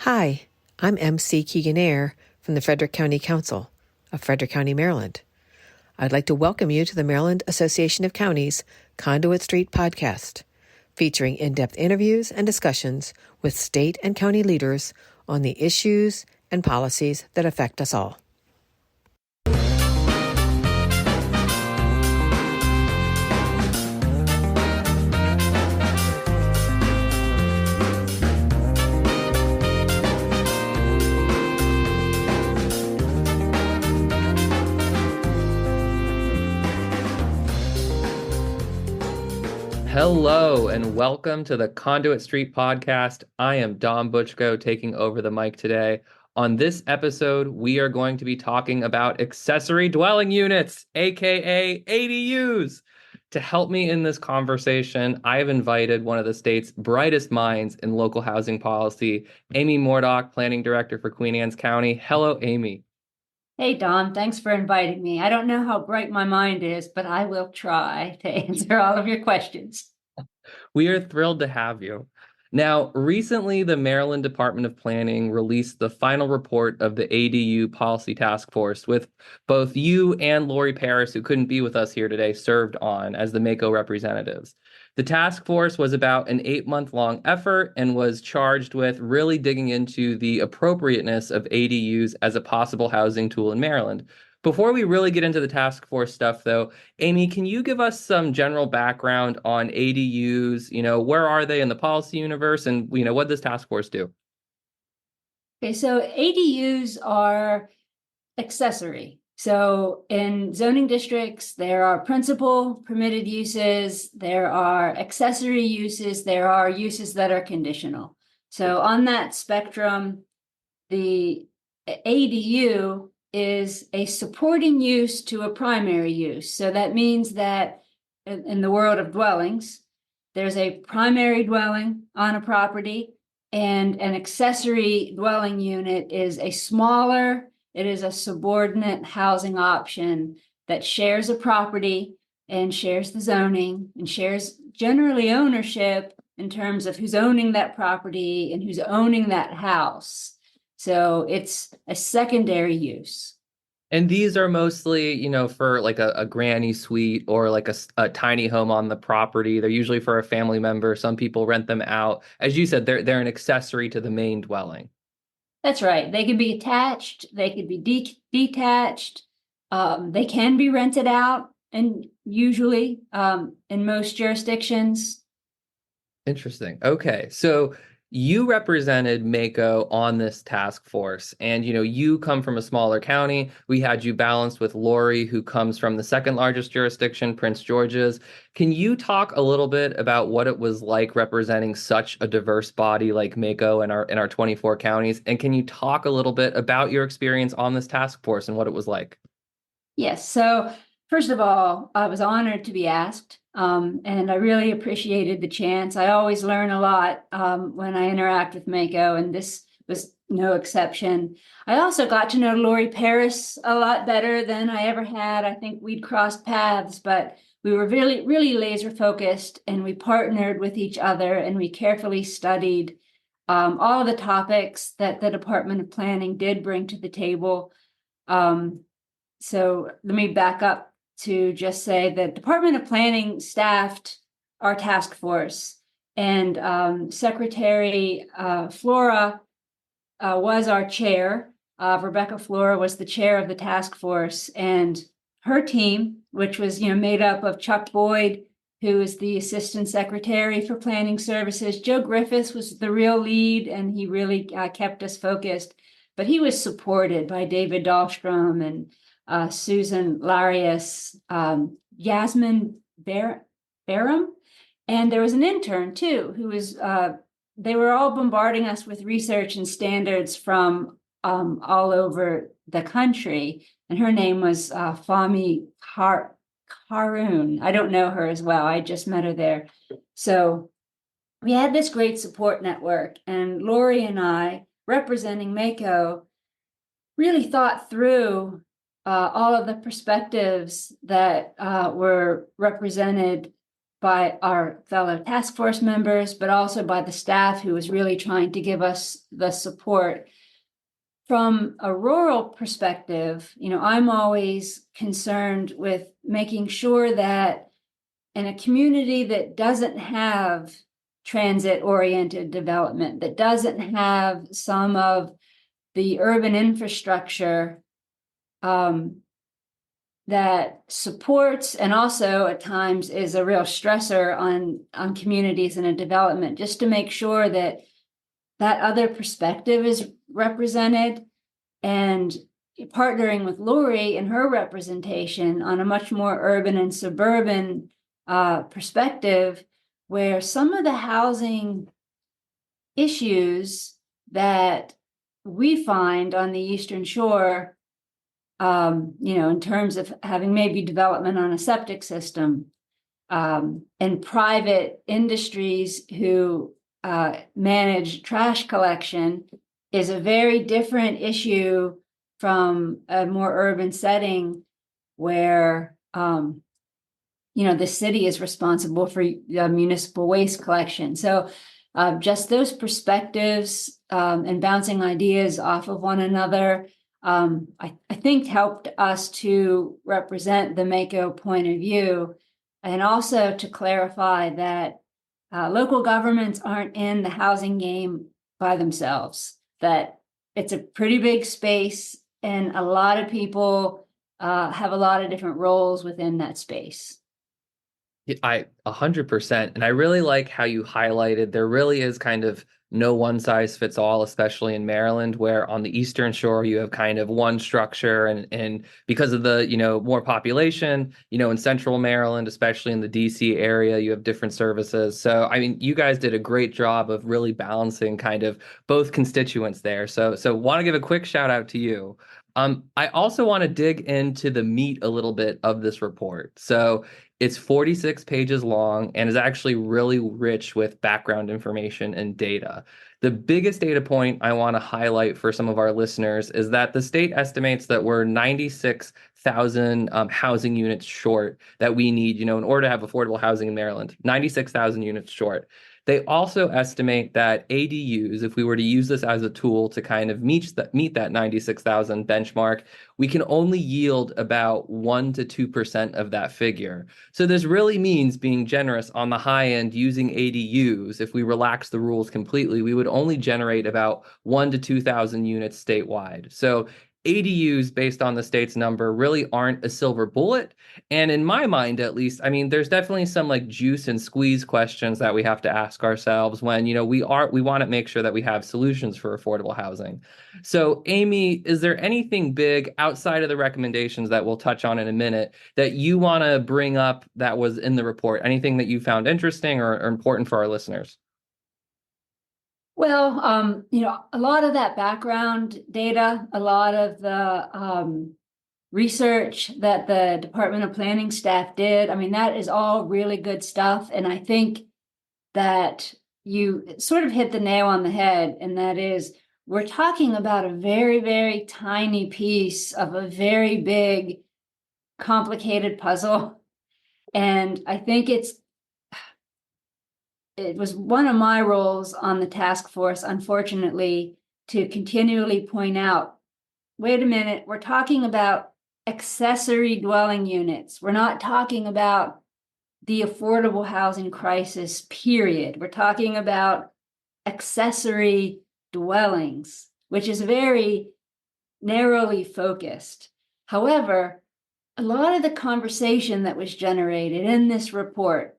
Hi, I'm MC Keegan-Ayer from the Frederick County Council of Frederick County, Maryland. I'd like to welcome you to the Maryland Association of Counties Conduit Street Podcast, featuring in-depth interviews and discussions with state and county leaders on the issues and policies that affect us all. Hello and welcome to the Conduit Street Podcast. I am Dom Butchko taking over the mic today. On this episode, we are going to be talking about accessory dwelling units, aka ADUs. To help me in this conversation, I have invited one of the state's brightest minds in local housing policy, Amy Moredock, Planning Director for Queen Anne's County. Hello, Amy. Hey, Don, thanks for inviting me. I don't know how bright my mind is, but I will try to answer all of your questions. We are thrilled to have you. Now, recently, the Maryland Department of Planning released the final report of the ADU Policy Task Force, with both you and Lori Paris, who couldn't be with us here today, served on as the MACO representatives. The task force was about an 8-month-long effort and was charged with really digging into the appropriateness of ADUs as a possible housing tool in Maryland. Before we really get into the task force stuff, though, Amy, can you give us some general background on ADUs? Where are they in the policy universe, and what does task force do? Okay, so ADUs are accessory. So in zoning districts, there are principal permitted uses, there are accessory uses, there are uses that are conditional. So on that spectrum, the ADU is a supporting use to a primary use. So that means that in the world of dwellings, there's a primary dwelling on a property, and an accessory dwelling unit is a smaller, it is a subordinate housing option that shares a property and shares the zoning and shares generally ownership in terms of who's owning that property and who's owning that house. So it's a secondary use. And these are mostly, for like a granny suite or like a tiny home on the property. They're usually for a family member. Some people rent them out. As you said, they're an accessory to the main dwelling. That's right. They can be attached. They could be detached. They can be rented out, and usually in most jurisdictions. Interesting. Okay. So you represented MACO on this task force, and you come from a smaller county. We had you balanced with Lori, who comes from the second largest jurisdiction, Prince George's. Can you talk a little bit about what it was like representing such a diverse body like MACO in our 24 counties? And can you talk a little bit about your experience on this task force and what it was like? Yes. So first of all, I was honored to be asked. And I really appreciated the chance. I always learn a lot when I interact with MACO, and this was no exception. I also got to know Lori Paris a lot better than I ever had. I think we'd crossed paths, but we were really, really laser focused, and we partnered with each other, and we carefully studied all of the topics that the Department of Planning did bring to the table. So let me back up to just say that Department of Planning staffed our task force, and Secretary Flora was our chair. Rebecca Flora was the chair of the task force, and her team, which was made up of Chuck Boyd, who is the Assistant Secretary for Planning Services. Joe Griffiths was the real lead, and he really kept us focused. But he was supported by David Dahlstrom and Susan Larius, Yasmin Barham, and there was an intern too, who was, they were all bombarding us with research and standards from all over the country. And her name was Fahmi Karoun. I don't know her as well. I just met her there. So we had this great support network, and Lori and I, representing MACO, really thought through all of the perspectives that were represented by our fellow task force members, but also by the staff who was really trying to give us the support. From a rural perspective, I'm always concerned with making sure that in a community that doesn't have transit-oriented development, that doesn't have some of the urban infrastructure that supports and also at times is a real stressor on communities in a development, just to make sure that that other perspective is represented, and partnering with Lori and her representation on a much more urban and suburban perspective, where some of the housing issues that we find on the Eastern Shore, in terms of having maybe development on a septic system, and private industries who manage trash collection, is a very different issue from a more urban setting where, the city is responsible for municipal waste collection. So just those perspectives and bouncing ideas off of one another, I think helped us to represent the Mako point of view, and also to clarify that local governments aren't in the housing game by themselves, that it's a pretty big space and a lot of people have a lot of different roles within that space. I 100%. And I really like how you highlighted there really is kind of no one size fits all, especially in Maryland, where on the Eastern Shore you have kind of one structure, and because of the, more population, in Central Maryland, especially in the DC area, you have different services. So, I mean, you guys did a great job of really balancing kind of both constituents there. So want to give a quick shout out to you. I also want to dig into the meat a little bit of this report. So it's 46 pages long and is actually really rich with background information and data. The biggest data point I want to highlight for some of our listeners is that the state estimates that we're 96,000 housing units short that we need, in order to have affordable housing in Maryland, 96,000 units short. They also estimate that ADUs, if we were to use this as a tool to kind of meet that 96,000 benchmark, we can only yield about 1 to 2% of that figure. So this really means being generous on the high end using ADUs. If we relax the rules completely, we would only generate about 1 to 2,000 units statewide. So ADUs, based on the state's number, really aren't a silver bullet. And in my mind, at least, I mean, there's definitely some like juice and squeeze questions that we have to ask ourselves when, we want to make sure that we have solutions for affordable housing. So, Amy, is there anything big outside of the recommendations that we'll touch on in a minute that you want to bring up that was in the report? Anything that you found interesting or important for our listeners? Well, a lot of that background data, a lot of the research that the Department of Planning staff did, I mean, that is all really good stuff. And I think that you sort of hit the nail on the head, and that is, we're talking about a very, very tiny piece of a very big, complicated puzzle. And I think it was one of my roles on the task force, unfortunately, to continually point out, wait a minute, we're talking about accessory dwelling units. We're not talking about the affordable housing crisis, period. We're talking about accessory dwellings, which is very narrowly focused. However, a lot of the conversation that was generated in this report,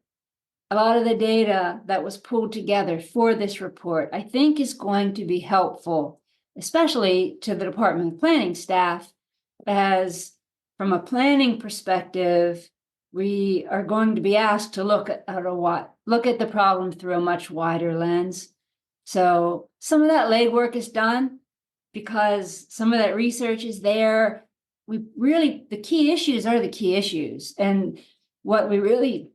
a lot of the data that was pulled together for this report, I think is going to be helpful, especially to the Department of Planning staff, as from a planning perspective, we are going to be asked to look at the problem through a much wider lens. So some of that legwork is done because some of that research is there. The key issues are the key issues. And what we really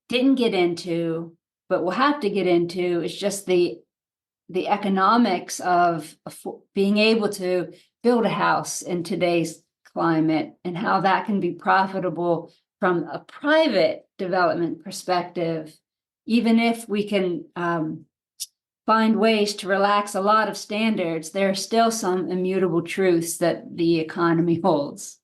didn't get into, but we'll have to get into, is just the economics of being able to build a house in today's climate and how that can be profitable from a private development perspective, even if we can find ways to relax a lot of standards, there are still some immutable truths that the economy holds.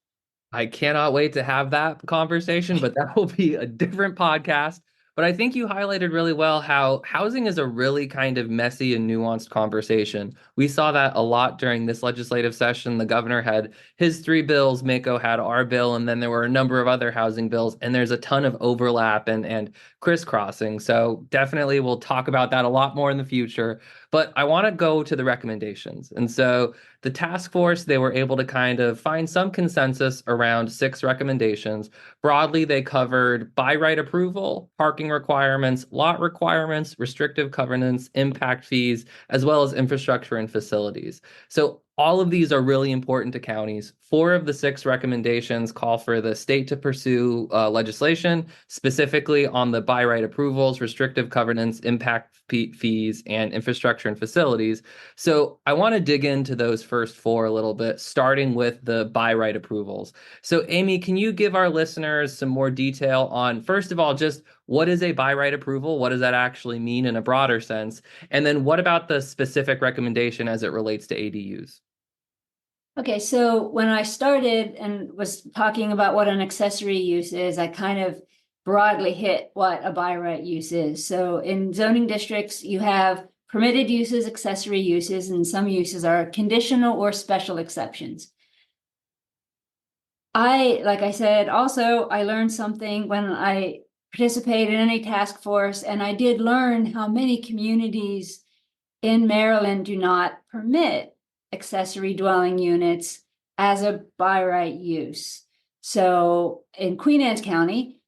I cannot wait to have that conversation, but that will be a different podcast. But I think you highlighted really well how housing is a really kind of messy and nuanced conversation. We saw that a lot during this legislative session. The governor had his 3 bills, Mako had our bill, and then there were a number of other housing bills, and there's a ton of overlap and crisscrossing. So definitely we'll talk about that a lot more in the future. But I want to go to the recommendations. And so the task force, they were able to kind of find some consensus around 6 recommendations. Broadly, they covered by right approval, parking requirements, lot requirements, restrictive covenants, impact fees, as well as infrastructure and facilities. So all of these are really important to counties. 4 of the 6 recommendations call for the state to pursue legislation, specifically on the by right approvals, restrictive covenants, impact fees, and infrastructure and facilities. So I want to dig into those first 4 a little bit, starting with the by right approvals. So Amy, can you give our listeners some more detail on, first of all, just what is a by right approval? What does that actually mean in a broader sense? And then what about the specific recommendation as it relates to ADUs? Okay, so when I started and was talking about what an accessory use is, I kind of broadly hit what a by right use is. So in zoning districts, you have permitted uses, accessory uses, and some uses are conditional or special exceptions. Like I said, also, I learned something when I participated in a task force, and I did learn how many communities in Maryland do not permit accessory dwelling units as a by right use. So in Queen Anne's County,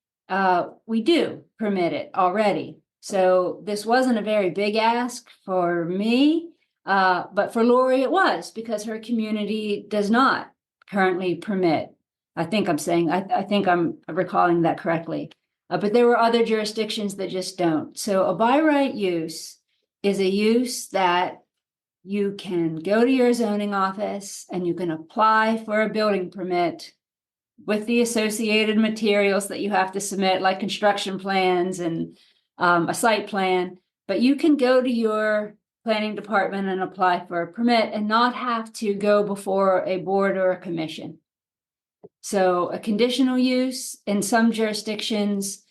we do permit it already. So this wasn't a very big ask for me, but for Lori it was, because her community does not currently permit. I think I'm recalling that correctly. But there were other jurisdictions that just don't. So a by right use is a use that you can go to your zoning office and you can apply for a building permit with the associated materials that you have to submit, like construction plans and a site plan. But you can go to your planning department and apply for a permit and not have to go before a board or a commission. So a conditional use in some jurisdictions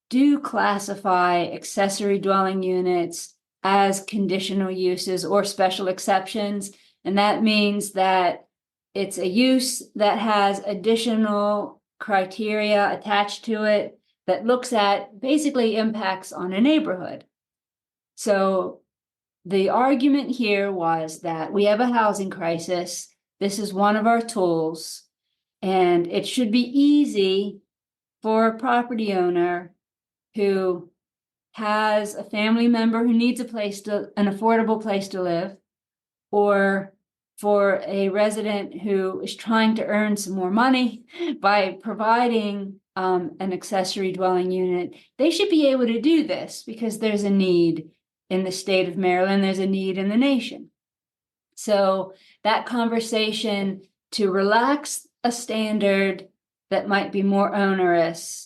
do classify accessory dwelling units as conditional uses or special exceptions. And that means that it's a use that has additional criteria attached to it that looks at basically impacts on a neighborhood. So the argument here was that we have a housing crisis. This is one of our tools, and it should be easy for a property owner who has a family member who needs an affordable place to live, or for a resident who is trying to earn some more money by providing an accessory dwelling unit. They should be able to do this because there's a need in the state of Maryland, there's a need in the nation. So that conversation to relax a standard that might be more onerous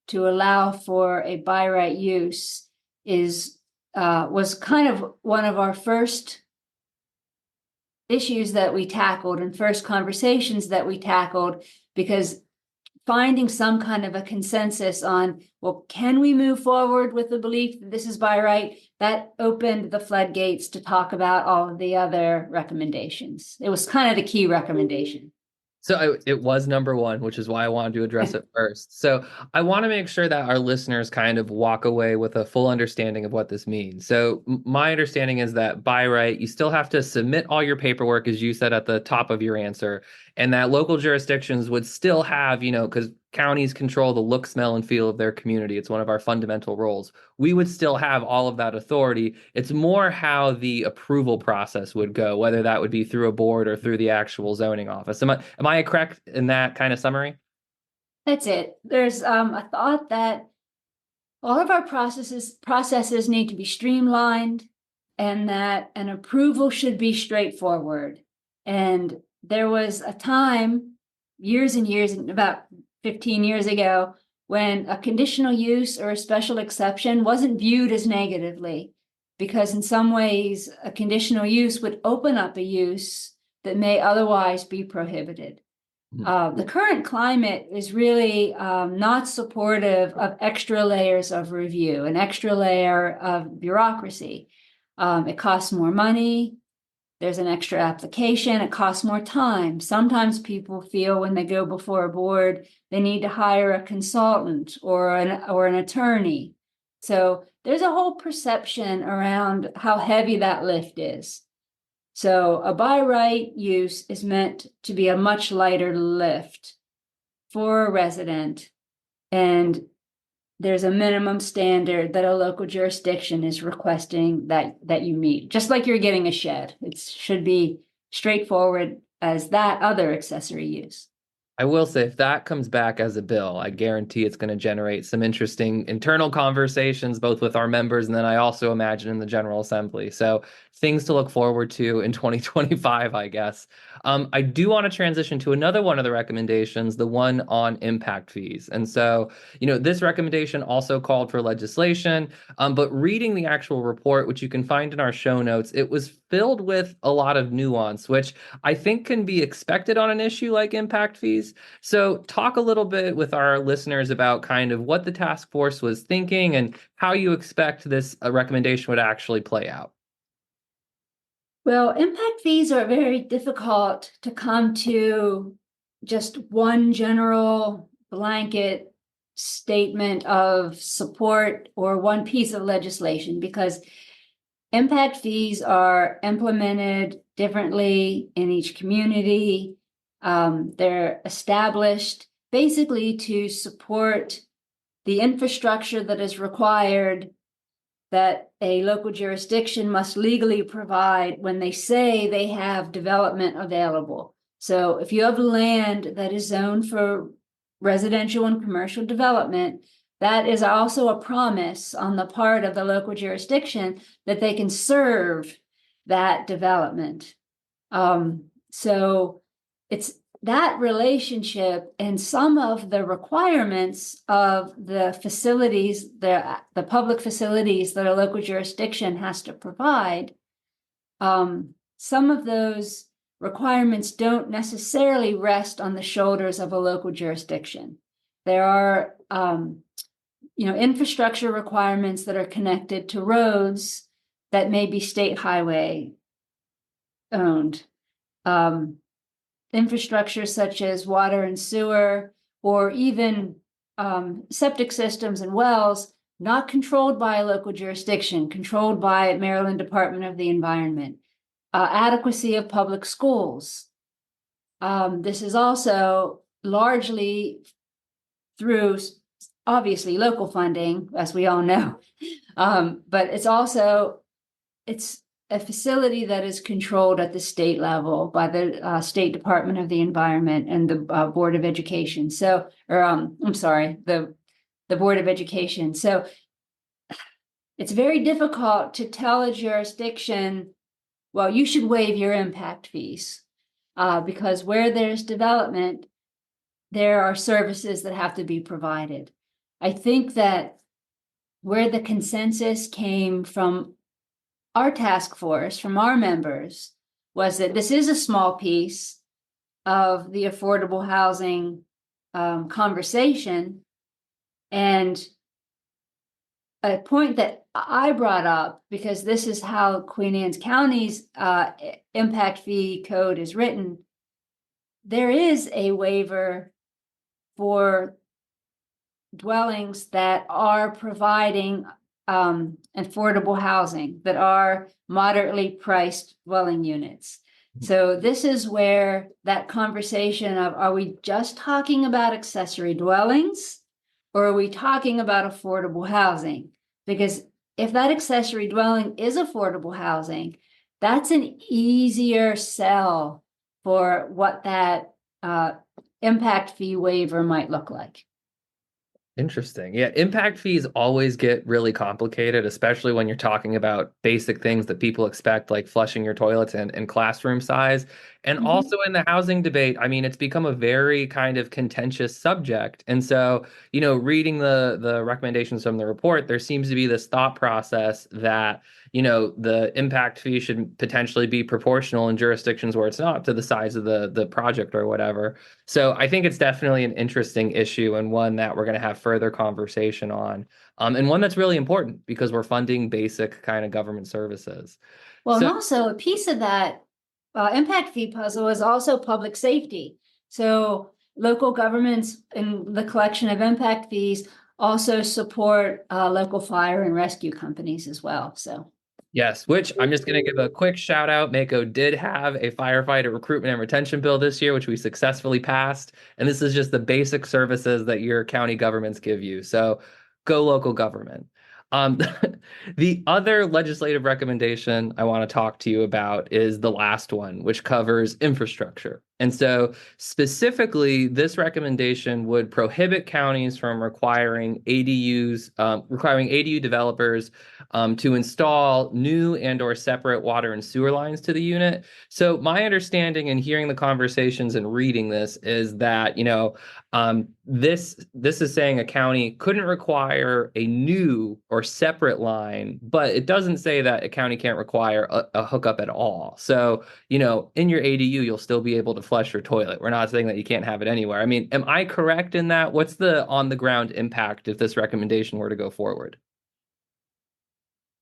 to allow for a by right use was kind of one of our first issues that we tackled and first conversations that we tackled, because finding some kind of a consensus on, well, can we move forward with the belief that this is by right? That opened the floodgates to talk about all of the other recommendations. It was kind of the key recommendation. So it was number 1, which is why I wanted to address it first. So I want to make sure that our listeners kind of walk away with a full understanding of what this means. So my understanding is that by right, you still have to submit all your paperwork, as you said at the top of your answer, and that local jurisdictions would still have, because counties control the look, smell, and feel of their community. It's one of our fundamental roles. We would still have all of that authority. It's more how the approval process would go, whether that would be through a board or through the actual zoning office. Am I correct in that kind of summary? That's it. There's a thought that all of our processes need to be streamlined, and that an approval should be straightforward. And there was a time, years and years, about 15 years ago, when a conditional use or a special exception wasn't viewed as negatively, because in some ways, a conditional use would open up a use that may otherwise be prohibited. The current climate is really not supportive of extra layers of review, an extra layer of bureaucracy. It costs more money. There's an extra application. It costs more time. Sometimes people feel when they go before a board, they need to hire a consultant or an attorney. So there's a whole perception around how heavy that lift is. So a by right use is meant to be a much lighter lift for a resident, and there's a minimum standard that a local jurisdiction is requesting that you meet, just like you're getting a shed. It should be straightforward as that other accessory use. I will say, if that comes back as a bill, I guarantee it's going to generate some interesting internal conversations, both with our members and then I also imagine in the General Assembly. So things to look forward to in 2025, I guess. I do want to transition to another one of the recommendations, the one on impact fees. And so, this recommendation also called for legislation, but reading the actual report, which you can find in our show notes, it was filled with a lot of nuance, which I think can be expected on an issue like impact fees. So talk a little bit with our listeners about kind of what the task force was thinking and how you expect this recommendation would actually play out. Well, impact fees are very difficult to come to just one general blanket statement of support or one piece of legislation, because impact fees are implemented differently in each community. They're established basically to support the infrastructure that is required that a local jurisdiction must legally provide when they say they have development available. So if you have land that is zoned for residential and commercial development, that is also a promise on the part of the local jurisdiction that they can serve that development. So it's that relationship and some of the requirements of the facilities, the public facilities that a local jurisdiction has to provide. Some of those requirements don't necessarily rest on the shoulders of a local jurisdiction. There are, infrastructure requirements that are connected to roads that may be state highway owned. Infrastructure such as water and sewer, or even septic systems and wells, not controlled by a local jurisdiction, controlled by Maryland Department of the Environment. Adequacy of public schools. This is also largely through, obviously, local funding, as we all know, but it's a facility that is controlled at the state level by the State Department of the Environment and the Board of Education. The Board of Education. So it's very difficult to tell a jurisdiction, well, you should waive your impact fees, because where there's development, there are services that have to be provided. I think that where the consensus came from our task force, from our members, was that this is a small piece of the affordable housing conversation. And a point that I brought up, because this is how Queen Anne's County's impact fee code is written, there is a waiver for dwellings that are providing affordable housing, that are moderately priced dwelling units. So this is where that conversation of, are we just talking about accessory dwellings, or are we talking about affordable housing? Because if that accessory dwelling is affordable housing, that's an easier sell for what that impact fee waiver might look like. Interesting. Yeah, impact fees always get really complicated, especially when you're talking about basic things that people expect, like flushing your toilets and classroom size. And Mhm. also in the housing debate, I mean, it's become a very kind of contentious subject. And so, reading the recommendations from the report, there seems to be this thought process that, the impact fee should potentially be proportional in jurisdictions where it's not to the size of the project or whatever. So I think it's definitely an interesting issue and one that we're going to have further conversation on. And one that's really important because we're funding basic kind of government services. Well, and So also a piece of that impact fee puzzle is also public safety. So local governments in the collection of impact fees also support local fire and rescue companies as well. So yes, which I'm just going to give a quick shout out. Mako did have a firefighter recruitment and retention bill this year, which we successfully passed. And this is just the basic services that your county governments give you. So go local government. Um, the other legislative recommendation I want to talk to you about is the last one, which covers infrastructure. And so specifically, this recommendation would prohibit counties from requiring ADU developers to install new and or separate water and sewer lines to the unit. So my understanding and hearing the conversations and reading this is that, this is saying a county couldn't require a new or separate line, but it doesn't say that a county can't require a hookup at all. So, in your ADU, you'll still be able to flush your toilet. We're not saying that you can't have it anywhere. I mean, am I correct in that? What's the on the ground impact if this recommendation were to go forward?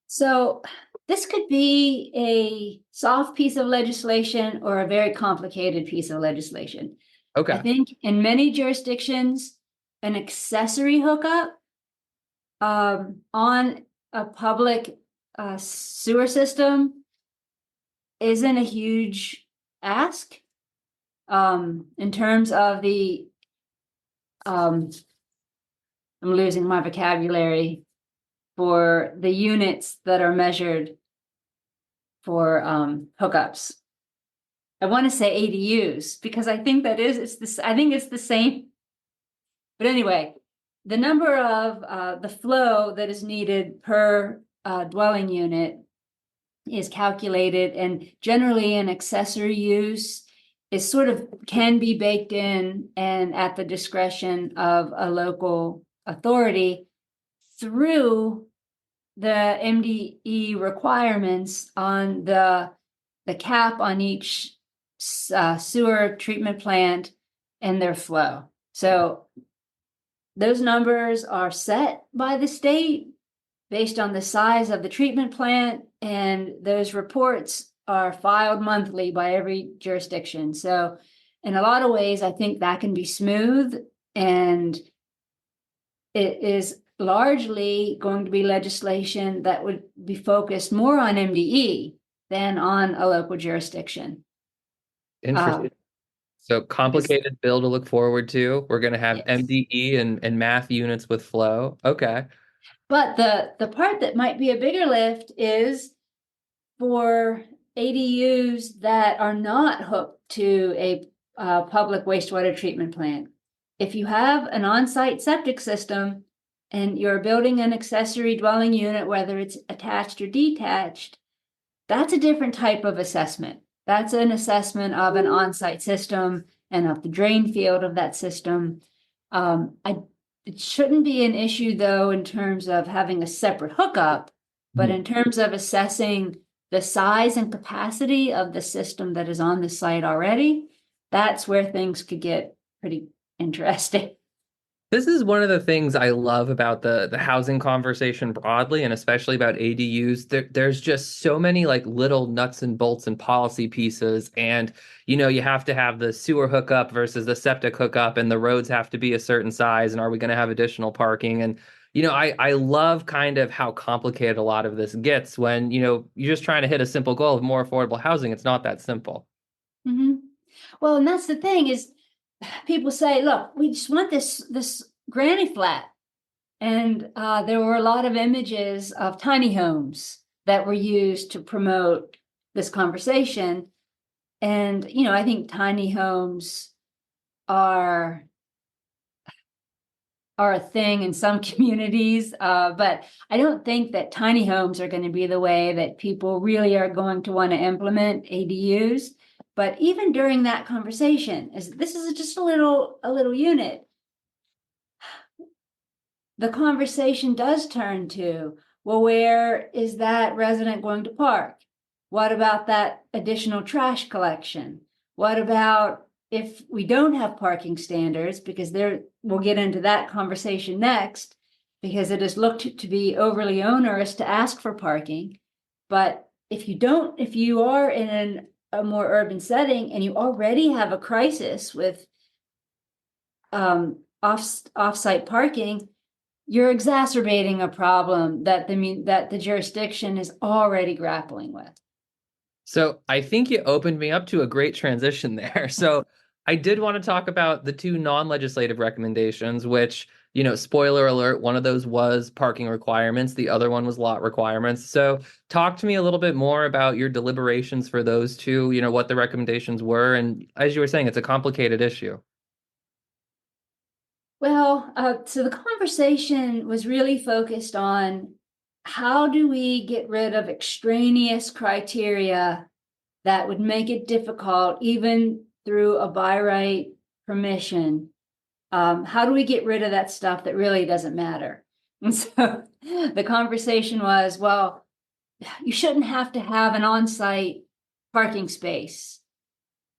So this could be a soft piece of legislation or a very complicated piece of legislation. I Okay. think in many jurisdictions, an accessory hookup on a public sewer system isn't a huge ask in terms of the I'm losing my vocabulary for the units that are measured for hookups. I want to say ADUs because I think I think it's the same. But anyway, the number of the flow that is needed per dwelling unit is calculated, and generally an accessory use is can be baked in and at the discretion of a local authority through the MDE requirements on the cap on each sewer treatment plant and their flow. So those numbers are set by the state based on the size of the treatment plant, and those reports are filed monthly by every jurisdiction. So in a lot of ways, I think that can be smooth, and it is largely going to be legislation that would be focused more on MDE than on a local jurisdiction. Interesting. So complicated bill to look forward to. We're going to have Yes. MDE and math units with flow. Okay. But the part that might be a bigger lift is for ADUs that are not hooked to a public wastewater treatment plant. If you have an on-site septic system and you're building an accessory dwelling unit, whether it's attached or detached, that's a different type of assessment. That's an assessment of an on-site system and of the drain field of that system. It shouldn't be an issue, though, in terms of having a separate hookup, but in terms of assessing the size and capacity of the system that is on the site already, that's where things could get pretty interesting. This is one of the things I love about the housing conversation broadly, and especially about ADUs. There's just so many like little nuts and bolts and policy pieces. And, you have to have the sewer hookup versus the septic hookup, and the roads have to be a certain size. And are we going to have additional parking? And, I love kind of how complicated a lot of this gets when, you're just trying to hit a simple goal of more affordable housing. It's not that simple. Mm-hmm. Well, and that's the thing is, people say, look, we just want this granny flat. And there were a lot of images of tiny homes that were used to promote this conversation. And, I think tiny homes are a thing in some communities, but I don't think that tiny homes are going to be the way that people really are going to want to implement ADUs. But even during that conversation, as this is just a little unit, the conversation does turn to, well, where is that resident going to park? What about that additional trash collection? What about if we don't have parking standards? Because we'll get into that conversation next, because it is looked to be overly onerous to ask for parking. But if you are in a more urban setting and you already have a crisis with off-site parking, you're exacerbating a problem that the jurisdiction is already grappling with. So I think you opened me up to a great transition there. So I did want to talk about the two non-legislative recommendations, which, spoiler alert, one of those was parking requirements. The other one was lot requirements. So talk to me a little bit more about your deliberations for those two, what the recommendations were. And as you were saying, it's a complicated issue. Well, so the conversation was really focused on how do we get rid of extraneous criteria that would make it difficult, even through a by right permission? How do we get rid of that stuff that really doesn't matter? And so the conversation was, well, you shouldn't have to have an on-site parking space.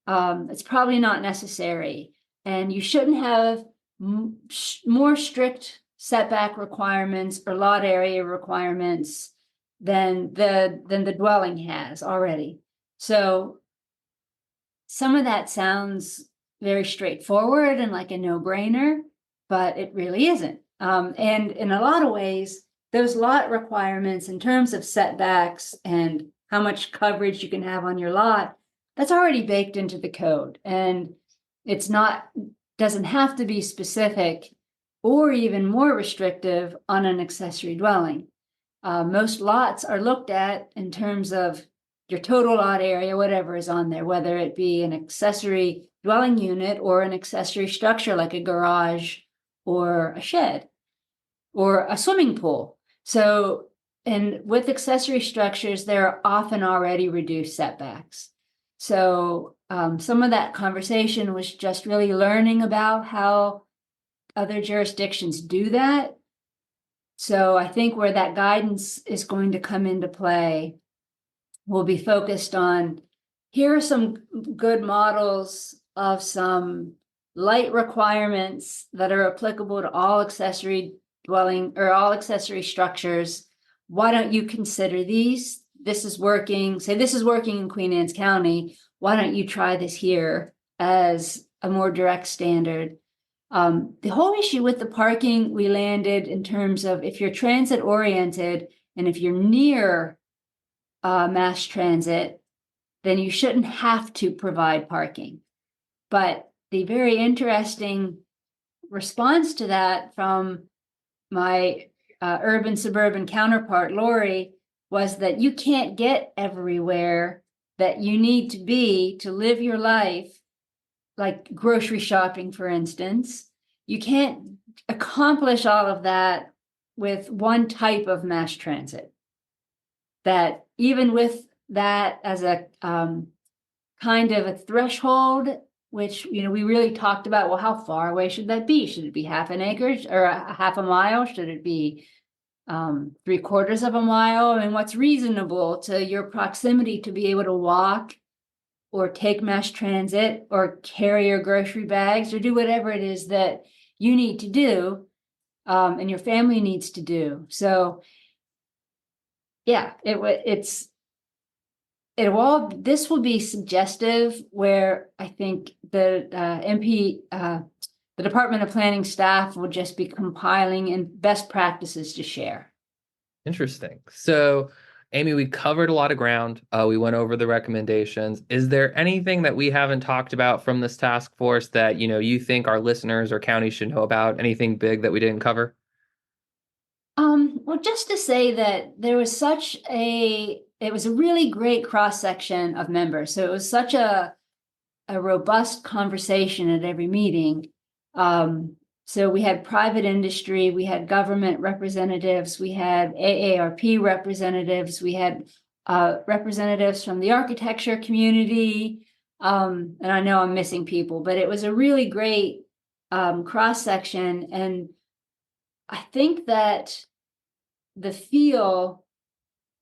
It's probably not necessary. And you shouldn't have more strict setback requirements or lot area requirements than the dwelling has already. So some of that sounds very straightforward and like a no-brainer, but it really isn't. And in a lot of ways, those lot requirements in terms of setbacks and how much coverage you can have on your lot, that's already baked into the code. And doesn't have to be specific or even more restrictive on an accessory dwelling. Most lots are looked at in terms of your total lot area, whatever is on there, whether it be an accessory dwelling unit or an accessory structure like a garage or a shed or a swimming pool. So, and with accessory structures, there are often already reduced setbacks. So some of that conversation was just really learning about how other jurisdictions do that. So I think where that guidance is going to come into play will be focused on, here are some good models of some light requirements that are applicable to all accessory dwelling or all accessory structures. Why don't you consider these? This is working. Say this is working in Queen Anne's County. Why don't you try this here as a more direct standard? The whole issue with the parking, we landed in terms of if you're transit oriented and if you're near mass transit, then you shouldn't have to provide parking. But the very interesting response to that from my urban suburban counterpart, Lori, was that you can't get everywhere that you need to be to live your life, like grocery shopping, for instance. You can't accomplish all of that with one type of mass transit. That even with that as a kind of a threshold, which, we really talked about, well, how far away should that be? Should it be half an acre or a half a mile? Should it be 3/4 of a mile? I mean, what's reasonable to your proximity to be able to walk or take mass transit or carry your grocery bags or do whatever it is that you need to do and your family needs to do. So yeah, this will be suggestive where I think the the Department of Planning staff will just be compiling and best practices to share. Interesting. So, Amy, we covered a lot of ground. We went over the recommendations. Is there anything that we haven't talked about from this task force that, you think our listeners or counties should know about? Anything big that we didn't cover? Well, just to say that there was it was a really great cross-section of members. So it was such a robust conversation at every meeting. So we had private industry, we had government representatives, we had AARP representatives, we had representatives from the architecture community, And I know I'm missing people, but it was a really great cross section. And I think that the feel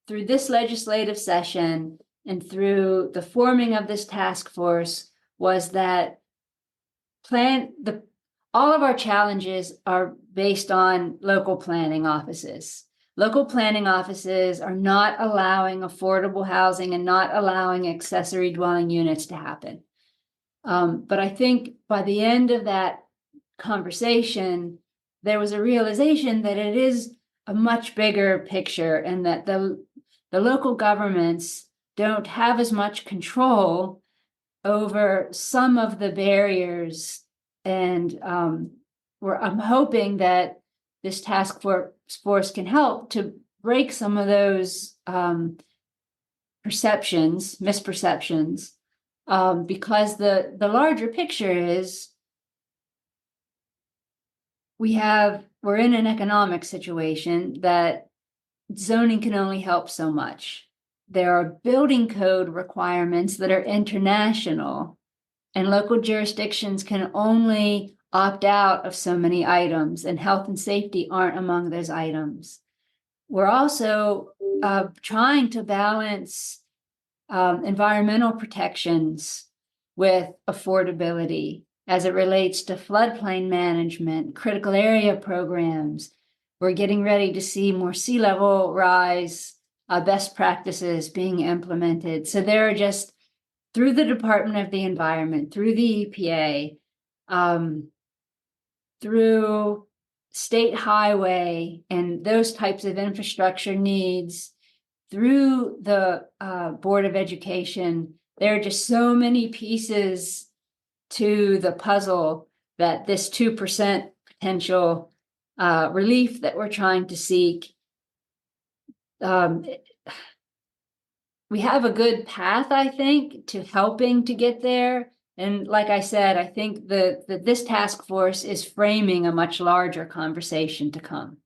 through this legislative session and through the forming of this task force was that all of our challenges are based on local planning offices. Local planning offices are not allowing affordable housing and not allowing accessory dwelling units to happen. But I think by the end of that conversation, there was a realization that it is a much bigger picture, and that the local governments don't have as much control over some of the barriers. And I'm hoping that this task force can help to break some of those misperceptions, because the larger picture is we're in an economic situation that zoning can only help so much. There are building code requirements that are international, and local jurisdictions can only opt out of so many items, and health and safety aren't among those items. We're also trying to balance environmental protections with affordability as it relates to floodplain management, critical area programs. We're getting ready to see more sea level rise, best practices being implemented. So there are just, through the Department of the Environment, through the EPA, through state highway and those types of infrastructure needs, through the Board of Education, there are just so many pieces to the puzzle that this 2% potential relief that we're trying to seek, we have a good path, I think, to helping to get there. And like I said, I think that this task force is framing a much larger conversation to come.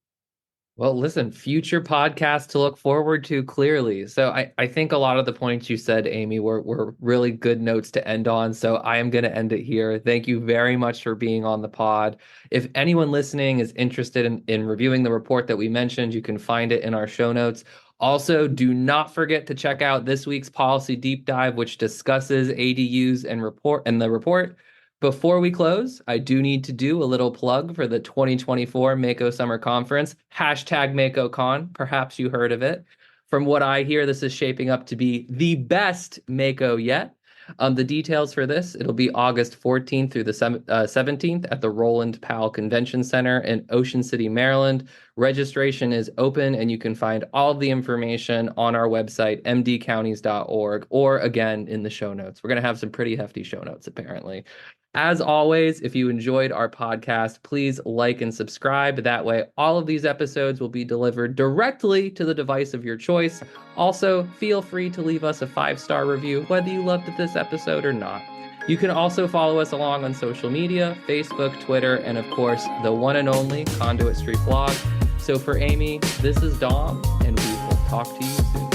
Well, listen, future podcasts to look forward to, clearly. So I think a lot of the points you said, Amy, were really good notes to end on. So I am going to end it here. Thank you very much for being on the pod. If anyone listening is interested in reviewing the report that we mentioned, you can find it in our show notes. Also, do not forget to check out this week's Policy Deep Dive, which discusses ADUs and the report. Before we close, I do need to do a little plug for the 2024 Mako Summer Conference, #MakoCon. Perhaps you heard of it. From what I hear, this is shaping up to be the best Mako yet. The details for this, it'll be August 14th through the 17th at the Roland Powell Convention Center in Ocean City, Maryland. Registration is open, and you can find all the information on our website, mdcounties.org, or again, in the show notes. We're going to have some pretty hefty show notes, apparently. As always, if you enjoyed our podcast, please like and subscribe. That way, all of these episodes will be delivered directly to the device of your choice. Also, feel free to leave us a 5-star review, whether you loved this episode or not. You can also follow us along on social media, Facebook, Twitter, and of course, the one and only Conduit Street blog. So for Amy, this is Dom, and we will talk to you soon.